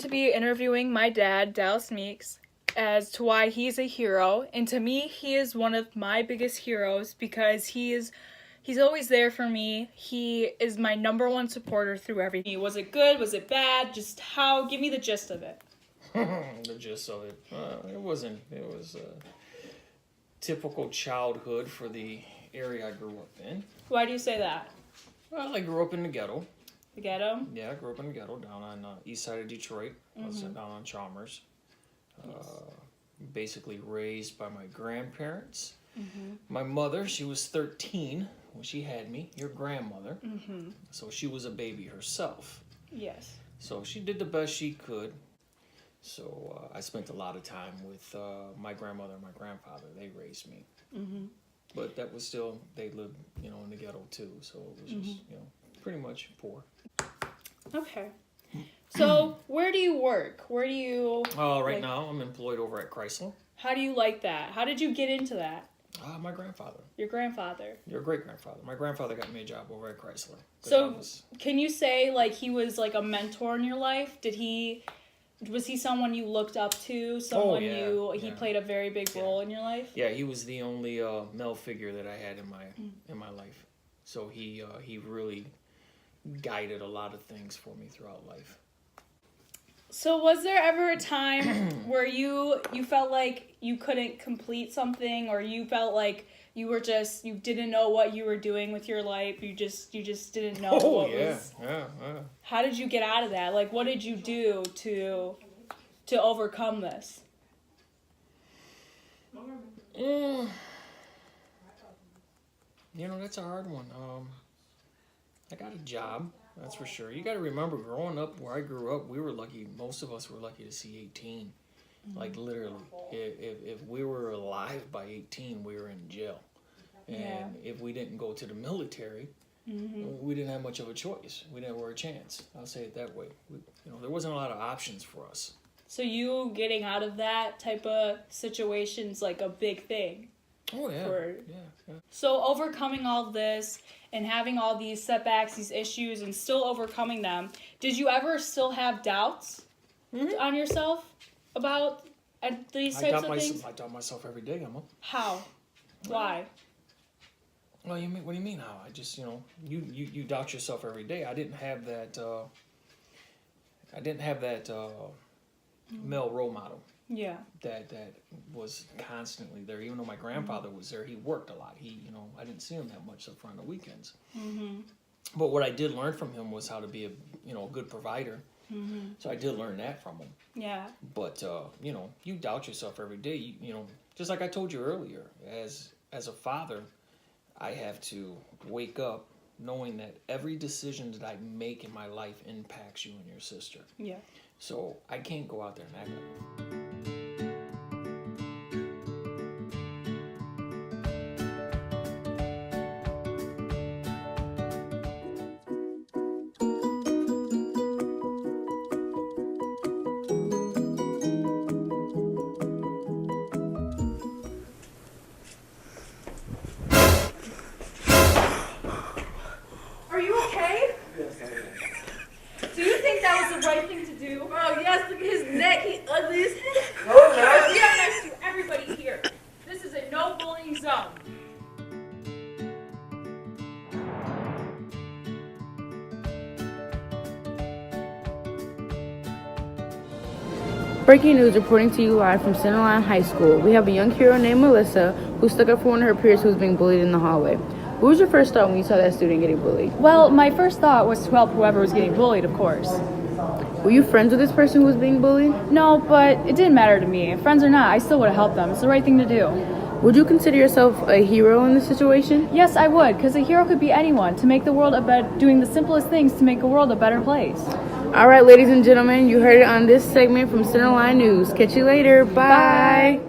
to be interviewing my dad, Dallas Meeks, as to why he's a hero. And to me, he is one of my biggest heroes because he's always there for me. He is my number one supporter through everything. Was it good? Was it bad? Just how? Give me the gist of it. The gist of it. It was typical childhood for the area I grew up in. Why do you say that? Well, I grew up in the ghetto. The ghetto? Yeah, I grew up in the ghetto down on east side of Detroit. I was down on Chalmers. Basically raised by my grandparents. My mother, she was 13 when she had me, your grandmother. So she was a baby herself. Yes. So she did the best she could. So I spent a lot of time with my grandmother and my grandfather. They raised me. But that was still, they lived, in the ghetto too. So it was just, pretty much poor. Okay. So where do you work? Where do you... Right now I'm employed over at Chrysler. How do you like that? How did you get into that? My grandfather. Your grandfather? Your great-grandfather. My grandfather got me a job over at Chrysler. So can you say he was a mentor in your life? Was he someone you looked up to? Someone he played a very big role in your life? Yeah, he was the only male figure that I had in my life. So he really guided a lot of things for me throughout life. So was there ever a time where you felt like you couldn't complete something, or you felt like you didn't know what you were doing with your life? You just didn't know Yeah. How did you get out of that? What did you do to overcome this? That's a hard one. I got a job, that's for sure. You got to remember, growing up where I grew up, we were lucky. Most of us were lucky to see 18. Literally, if we were alive by 18, we were in jail. And if we didn't go to the military, we didn't have much of a choice. We didn't have a chance. I'll say it that way. There wasn't a lot of options for us. So you getting out of that type of situation's a big thing. Oh, yeah. Yeah. So overcoming all this and having all these setbacks, these issues, and still overcoming them, did you ever still have doubts on yourself about these types of things? I doubt myself every day, Emma. How? Why? Well, what do you mean how? I just, you doubt yourself every day. I didn't have that, male role model. Yeah. That was constantly there. Even though my grandfather was there, he worked a lot. I didn't see him that much up front on the weekends. But what I did learn from him was how to be a good provider. So I did learn that from him. Yeah. But you doubt yourself every day. Just like I told you earlier, as a father, I have to wake up knowing that every decision that I make in my life impacts you and your sister. Yeah. So I can't go out there and act like Are you okay? Do you think that was the right thing to do? Oh, yes, look at his neck. He's ugly as hell. Oh, no. We are nice to everybody here. This is a no bullying zone. Breaking news reporting to you live from Centerline High School. We have a young hero named Melissa who stuck up for one of her peers who was being bullied in the hallway. What was your first thought when you saw that student getting bullied? Well, my first thought was to help whoever was getting bullied, of course. Were you friends with this person who was being bullied? No, but it didn't matter to me. Friends or not, I still would have helped them. It's the right thing to do. Would you consider yourself a hero in this situation? Yes, I would, because a hero could be anyone, to make the world doing the simplest things to make the world a better place. All right, ladies and gentlemen, you heard it on this segment from Centerline News. Catch you later. Bye.